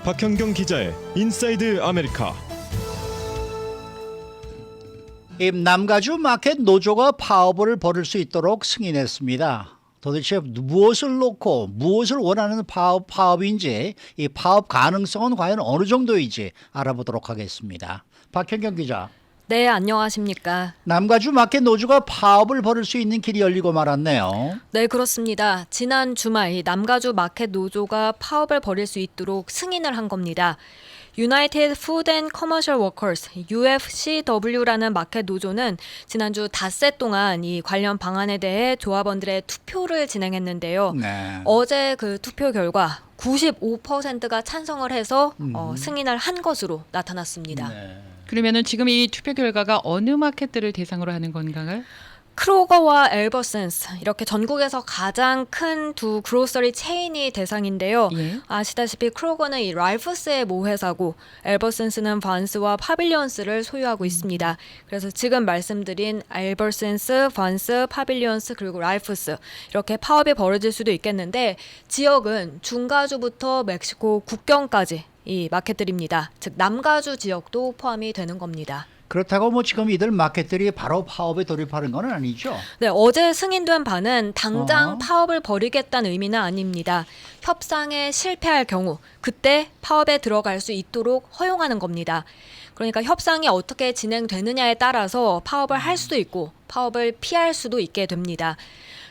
박현경 기자의 인사이드 아메리카. 남가주 마켓 노조가 파업을 벌일 수 있도록 승인했습니다. 도대체 무엇을 놓고 무엇을 원하는 파업인지, 이 파업 가능성은 과연 어느 정도인지 알아보도록 하겠습니다. 박현경 기자. 네, 안녕하십니까. 남가주 마켓 노조가 파업을 벌일 수 있는 길이 열리고 말았네요. 네, 그렇습니다. 지난 주말 이 남가주 마켓 노조가 파업을 벌일 수 있도록 승인을 한 겁니다. United Food and Commercial Workers (UFCW라는 마켓 노조는 지난주 닷새 동안 이 관련 방안에 대해 조합원들의 투표를 진행했는데요. 네. 어제 그 투표 결과 95%가 찬성을 해서 승인을 한 것으로 나타났습니다. 네. 그러면은 지금 이 투표 결과가 어느 마켓들을 대상으로 하는 건가요? 크로거와 엘버슨스 이렇게 전국에서 가장 큰 두 그로서리 체인이 대상인데요. 예. 아시다시피 크로거는 이 랄프스의 모회사고 엘버슨스는 반스와 파빌리언스를 소유하고 있습니다. 그래서 지금 말씀드린 엘버슨스, 반스, 파빌리언스 그리고 랄프스 이렇게 파업이 벌어질 수도 있겠는데 지역은 중가주부터 멕시코 국경까지 이 마켓들입니다. 즉 남가주 지역도 포함이 되는 겁니다. 그렇다고 뭐 지금 이들 마켓들이 바로 파업에 돌입하는 건 아니죠? 네, 어제 승인된 바는 당장 파업을 벌이겠다는 의미는 아닙니다. 협상에 실패할 경우 그때 파업에 들어갈 수 있도록 허용하는 겁니다. 그러니까 협상이 어떻게 진행되느냐에 따라서 파업을 할 수도 있고 파업을 피할 수도 있게 됩니다.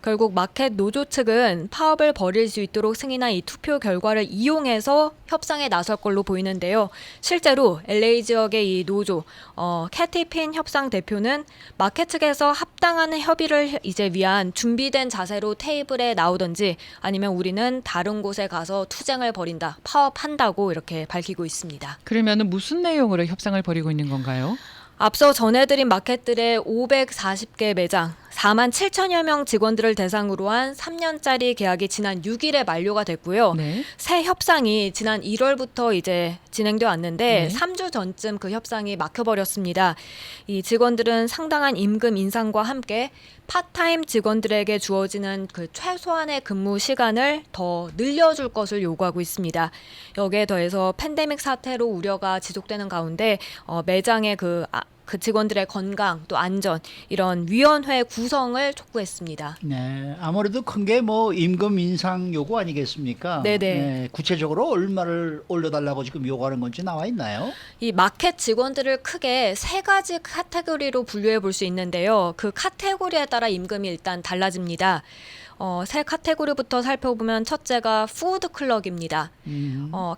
결국 마켓 노조 측은 파업을 벌일 수 있도록 승인한 이 투표 결과를 이용해서 협상에 나설 걸로 보이는데요. 실제로 LA 지역의 이 노조 캐티핀 협상 대표는 마켓 측에서 합당한 협의를 이제 위한 준비된 자세로 테이블에 나오든지 아니면 우리는 다른 곳에 가서 투쟁을 벌인다, 파업한다고 이렇게 밝히고 있습니다. 그러면은 무슨 내용으로 협상을 벌이고 있는 건가요? 앞서 전해드린 마켓들의 540개 매장, 4만 7천여 명 직원들을 대상으로 한 3년짜리 계약이 지난 6일에 만료가 됐고요. 네. 새 협상이 지난 1월부터 이제 진행되어 왔는데 네. 3주 전쯤 그 협상이 막혀버렸습니다. 이 직원들은 상당한 임금 인상과 함께 파타임 직원들에게 주어지는 그 최소한의 근무 시간을 더 늘려줄 것을 요구하고 있습니다. 여기에 더해서 팬데믹 사태로 우려가 지속되는 가운데 매장의 그 직원들의 건강 또 안전 이런 위원회 구성을 촉구했습니다. 네, 아무래도 큰 게 뭐 임금 인상 요구 아니겠습니까? 네네. 네, 구체적으로 얼마를 올려달라고 지금 요구하는 건지 나와 있나요? 이 마켓 직원들을 크게 세 가지 카테고리로 분류해 볼 수 있는데요. 그 카테고리에 따라 임금이 일단 달라집니다. 세 카테고리부터 살펴보면 첫째가 푸드 클럭입니다.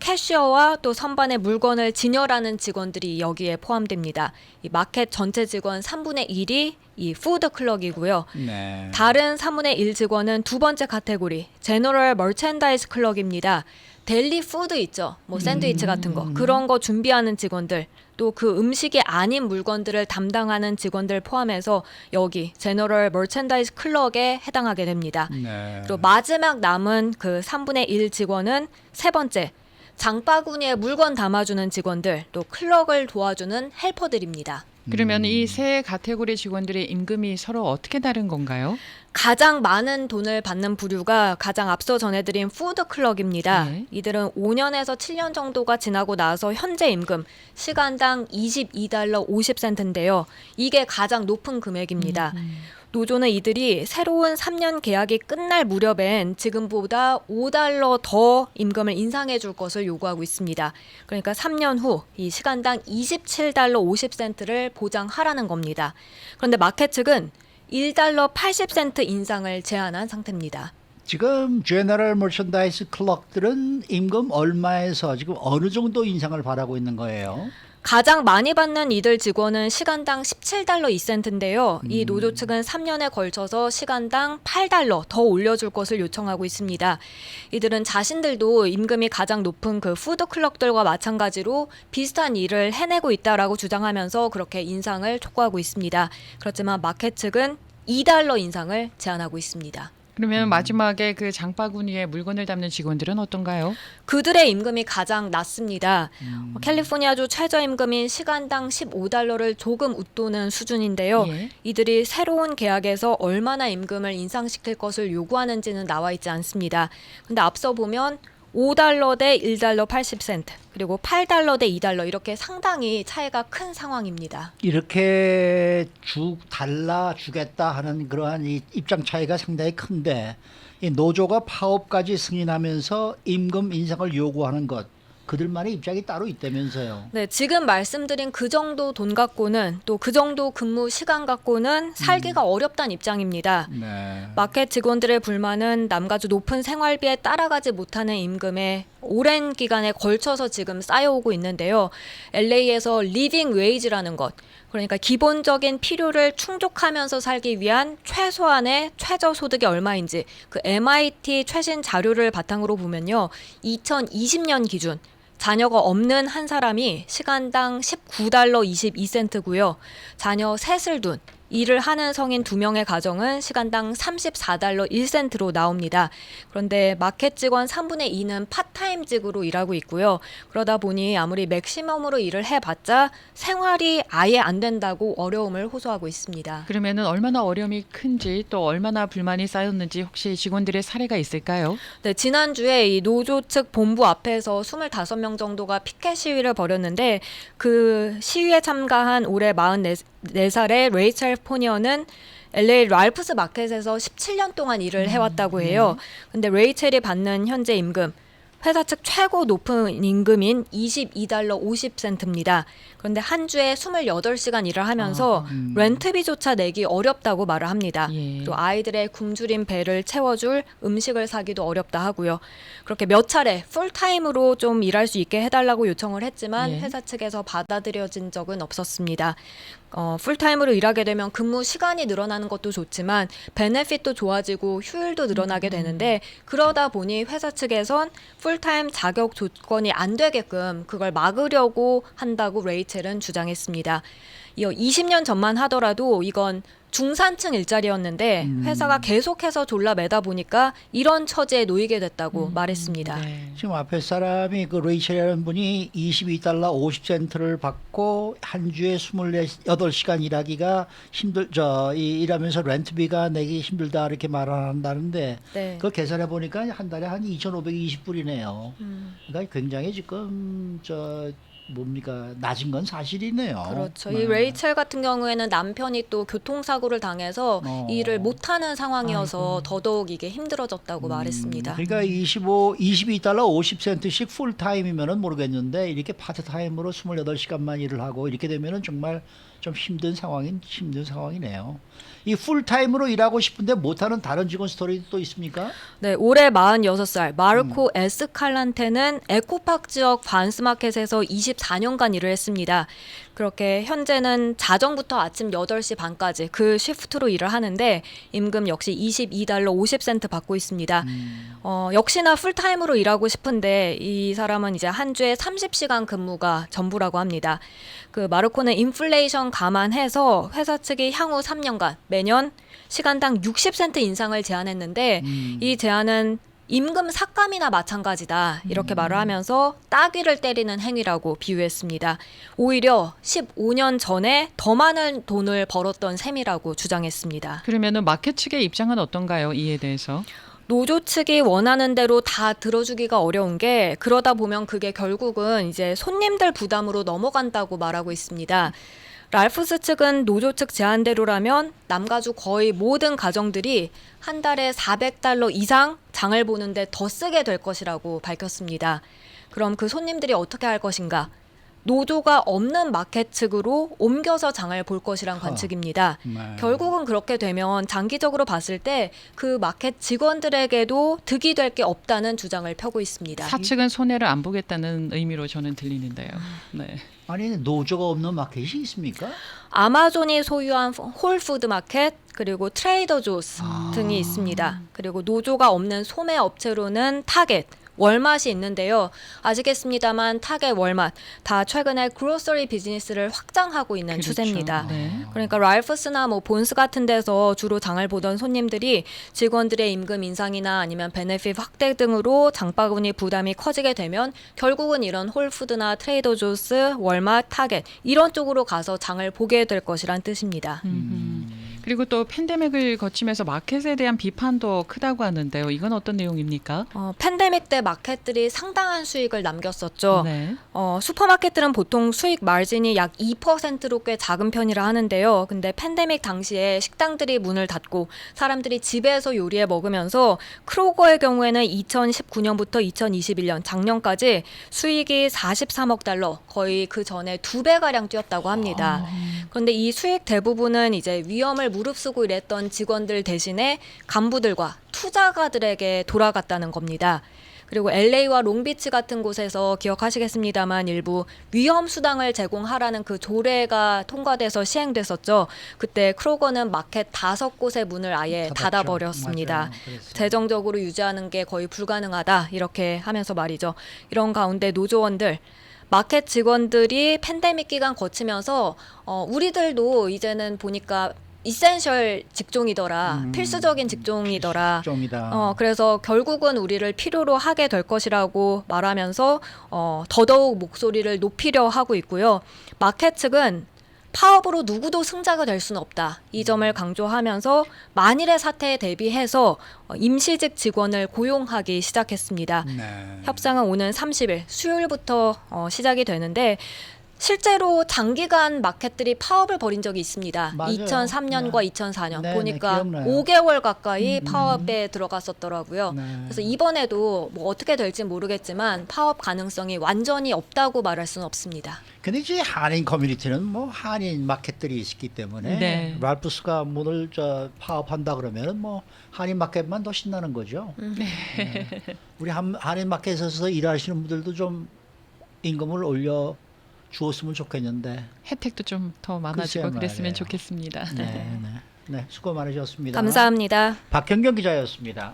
캐셔와 또 선반에 물건을 진열하는 직원들이 여기에 포함됩니다. 이 마켓 전체 직원 3분의 1이 이 푸드 클럭이고요. 네. 다른 3분의 1 직원은 두 번째 카테고리 제너럴 머첸다이즈 클럭입니다. 델리 푸드 있죠. 뭐 샌드위치 같은 거. 그런 거 준비하는 직원들. 또 그 음식이 아닌 물건들을 담당하는 직원들 포함해서 여기 제너럴 머첸다이즈 클럭에 해당하게 됩니다. 네. 그리고 마지막 남은 그 3분의 1 직원은 세 번째 장바구니에 물건 담아주는 직원들 또 클럭을 도와주는 헬퍼들입니다. 그러면 이 세 카테고리 직원들의 임금이 서로 어떻게 다른 건가요? 가장 많은 돈을 받는 부류가 가장 앞서 전해드린 푸드 클럭입니다. 네. 이들은 5년에서 7년 정도가 지나고 나서 현재 임금 시간당 $22 50센트인데요. 이게 가장 높은 금액입니다. 노조는 이들이 새로운 3년 계약이 끝날 무렵엔 지금보다 $5 더 임금을 인상해 줄 것을 요구하고 있습니다. 그러니까 3년 후 이 시간당 $27 50센트를 보장하라는 겁니다. 그런데 마켓 측은 $1 80센트 인상을 제안한 상태입니다. 지금 제너럴 머천다이즈 클럭들은 임금 얼마에서 지금 어느 정도 인상을 바라고 있는 거예요? 가장 많이 받는 이들 직원은 시간당 $17 2센트인데요. 이 노조 측은 3년에 걸쳐서 시간당 $8 더 올려줄 것을 요청하고 있습니다. 이들은 자신들도 임금이 가장 높은 그 푸드 클럭들과 마찬가지로 비슷한 일을 해내고 있다라고 주장하면서 그렇게 인상을 촉구하고 있습니다. 그렇지만 마켓 측은 $2 인상을 제안하고 있습니다. 그러면 마지막에 그 장바구니에 물건을 담는 직원들은 어떤가요? 그들의 임금이 가장 낮습니다. 캘리포니아주 최저임금인 시간당 $15를 조금 웃도는 수준인데요. 예. 이들이 새로운 계약에서 얼마나 임금을 인상시킬 것을 요구하는지는 나와 있지 않습니다. 근데 앞서 보면 $5 대 $1 80센트, 그리고 $8 대 $2 이렇게 상당히 차이가 큰 상황입니다. 이렇게 달라주겠다 하는 그러한 이 입장 차이가 상당히 큰데 이 노조가 파업까지 승인하면서 임금 인상을 요구하는 것 그들만의 입장이 따로 있다면서요. 네, 지금 말씀드린 그 정도 돈 갖고는 또 그 정도 근무 시간 갖고는 살기가 어렵다는 입장입니다. 네. 마켓 직원들의 불만은 남가주 높은 생활비에 따라가지 못하는 임금에 오랜 기간에 걸쳐서 지금 쌓여오고 있는데요. LA에서 리빙 웨이지라는 것, 그러니까 기본적인 필요를 충족하면서 살기 위한 최소한의 최저 소득이 얼마인지 그 MIT 최신 자료를 바탕으로 보면요. 2020년 기준 자녀가 없는 한 사람이 시간당 $19 22센트고요. 자녀 셋을 둔 일을 하는 성인 2명의 가정은 시간당 $34 1센트로 나옵니다. 그런데 마켓 직원 3분의 2는 파타임직으로 일하고 있고요. 그러다 보니 아무리 맥시멈으로 일을 해봤자 생활이 아예 안 된다고 어려움을 호소하고 있습니다. 그러면은 얼마나 어려움이 큰지 또 얼마나 불만이 쌓였는지 혹시 직원들의 사례가 있을까요? 네, 지난주에 이 노조 측 본부 앞에서 25명 정도가 피켓 시위를 벌였는데 그 시위에 참가한 올해 44살의 레이첼 포니어는 LA 랄프스 마켓에서 17년 동안 일을 해왔다고 해요. 근데 레이첼이 받는 현재 임금, 회사 측 최고 높은 임금인 $22 50센트입니다. 그런데 한 주에 28시간 일을 하면서 렌트비조차 내기 어렵다고 말을 합니다. 예. 또 아이들의 굶주린 배를 채워줄 음식을 사기도 어렵다 하고요. 그렇게 몇 차례 풀타임으로 좀 일할 수 있게 해달라고 요청을 했지만 예. 회사 측에서 받아들여진 적은 없었습니다. 풀타임으로 일하게 되면 근무 시간이 늘어나는 것도 좋지만 베네핏도 좋아지고 휴일도 늘어나게 되는데 그러다 보니 회사 측에선 풀타임 자격 조건이 안 되게끔 그걸 막으려고 한다고 레이첼은 주장했습니다. 이어 20년 전만 하더라도 이건 중산층 일자리였는데 회사가 계속해서 졸라매다 보니까 이런 처지에 놓이게 됐다고 말했습니다. 네. 지금 앞에 사람이 그 레이첼이라는 분이 $22 50센트를 받고 한 주에 28시간 일하기가 일하면서 렌트비가 내기 힘들다 이렇게 말한다는데 네. 그걸 계산해 보니까 한 달에 한 2,520불이네요. 그러니까 굉장히 지금 낮은 건 사실이네요. 그렇죠. 네. 이 레이첼 같은 경우에는 남편이 또 교통사고를 당해서 일을 못하는 상황이어서 더더욱 이게 힘들어졌다고 말했습니다. 그러니까 $22 50센트씩 풀타임이면은 모르겠는데 이렇게 파트타임으로 28시간만 일을 하고 이렇게 되면은 정말 좀 힘든 상황이네요. 이 풀타임으로 일하고 싶은데 못하는 다른 직원 스토리도 또 있습니까? 네, 올해 46살 마르코 에스칼란테는 에코파크 지역 반스마켓에서 24년간 일을 했습니다. 그렇게 현재는 자정부터 아침 8시 반까지 그 시프트로 일을 하는데 임금 역시 $22 50센트 받고 있습니다. 역시나 풀타임으로 일하고 싶은데 이 사람은 이제 한 주에 30시간 근무가 전부라고 합니다. 그 마르코는 인플레이션 감안해서 회사 측이 향후 3년간 매년 시간당 60센트 인상을 제안했는데 이 제안은 임금 삭감이나 마찬가지다 이렇게 말을 하면서 따귀를 때리는 행위라고 비유했습니다. 오히려 15년 전에 더 많은 돈을 벌었던 셈이라고 주장했습니다. 그러면은 마켓 측의 입장은 어떤가요? 이에 대해서? 노조 측이 원하는 대로 다 들어주기가 어려운 게 그러다 보면 그게 결국은 이제 손님들 부담으로 넘어간다고 말하고 있습니다. 랄프스 측은 노조 측 제안대로라면 남가주 거의 모든 가정들이 한 달에 $400 이상 장을 보는데 더 쓰게 될 것이라고 밝혔습니다. 그럼 그 손님들이 어떻게 할 것인가? 노조가 없는 마켓 측으로 옮겨서 장을 볼 것이란 관측입니다. 네. 결국은 그렇게 되면 장기적으로 봤을 때 그 마켓 직원들에게도 득이 될 게 없다는 주장을 펴고 있습니다. 사측은 손해를 안 보겠다는 의미로 저는 들리는데요. 네. 아니 노조가 없는 마켓이 있습니까? 아마존이 소유한 홀푸드 마켓 그리고 트레이더 조스 등이 있습니다. 그리고 노조가 없는 소매 업체로는 타겟, 월맛이 있는데요. 아시겠습니다만 타겟, 월맛 다 최근에 그로서리 비즈니스를 확장하고 있는 그렇죠. 추세입니다. 네. 그러니까 랄프스나 본스 같은 데서 주로 장을 보던 손님들이 직원들의 임금 인상이나 아니면 베네핏 확대 등으로 장바구니 부담이 커지게 되면 결국은 이런 홀푸드나 트레이더 조스, 월맛, 타겟 이런 쪽으로 가서 장을 보게 될 것이란 뜻입니다. 그리고 또 팬데믹을 거치면서 마켓에 대한 비판도 크다고 하는데요. 이건 어떤 내용입니까? 팬데믹 때 마켓들이 상당한 수익을 남겼었죠. 네. 슈퍼마켓들은 보통 수익 마진이 약 2%로 꽤 작은 편이라 하는데요. 근데 팬데믹 당시에 식당들이 문을 닫고 사람들이 집에서 요리해 먹으면서 크로거의 경우에는 2019년부터 2021년 작년까지 수익이 43억 달러, 거의 그 전에 2배가량 뛰었다고 합니다. 그런데 이 수익 대부분은 이제 위험을 무릅쓰고 일했던 직원들 대신에 간부들과 투자가들에게 돌아갔다는 겁니다. 그리고 LA와 롱비치 같은 곳에서 기억하시겠습니다만 일부 위험 수당을 제공하라는 그 조례가 통과돼서 시행됐었죠. 그때 크로거는 마켓 5곳의 문을 아예 닫았죠. 네, 닫아버렸습니다. 맞아요. 그랬어요. 재정적으로 유지하는 게 거의 불가능하다 이렇게 하면서 말이죠. 이런 가운데 노조원들 마켓 직원들이 팬데믹 기간 거치면서 우리들도 이제는 보니까 이센셜 직종이더라, 필수적인 직종이더라. 종이다. 그래서 결국은 우리를 필요로 하게 될 것이라고 말하면서 더더욱 목소리를 높이려 하고 있고요. 마켓 측은 파업으로 누구도 승자가 될 수는 없다. 이 점을 강조하면서 만일의 사태에 대비해서 임시직 직원을 고용하기 시작했습니다. 네. 협상은 오는 30일 수요일부터 시작이 되는데 실제로 장기간 마켓들이 파업을 벌인 적이 있습니다. 맞아요. 2003년과 2004년 네, 보니까 기억나요. 5개월 가까이 파업에 들어갔었더라고요. 네. 그래서 이번에도 뭐 어떻게 될지 모르겠지만 파업 가능성이 완전히 없다고 말할 수는 없습니다. 근데 이제 한인 커뮤니티는 뭐 한인 마켓들이 있기 때문에 네. 랄프스가 문을 파업한다 그러면은 뭐 한인 마켓만 더 신나는 거죠. 네. 우리 한인 마켓에서 일하시는 분들도 좀 임금을 올려 주었으면 좋겠는데. 혜택도 좀 더 많아지고 글쎄 그랬으면 말이에요. 좋겠습니다. 네, 수고 많으셨습니다. 감사합니다. 박현경 기자였습니다.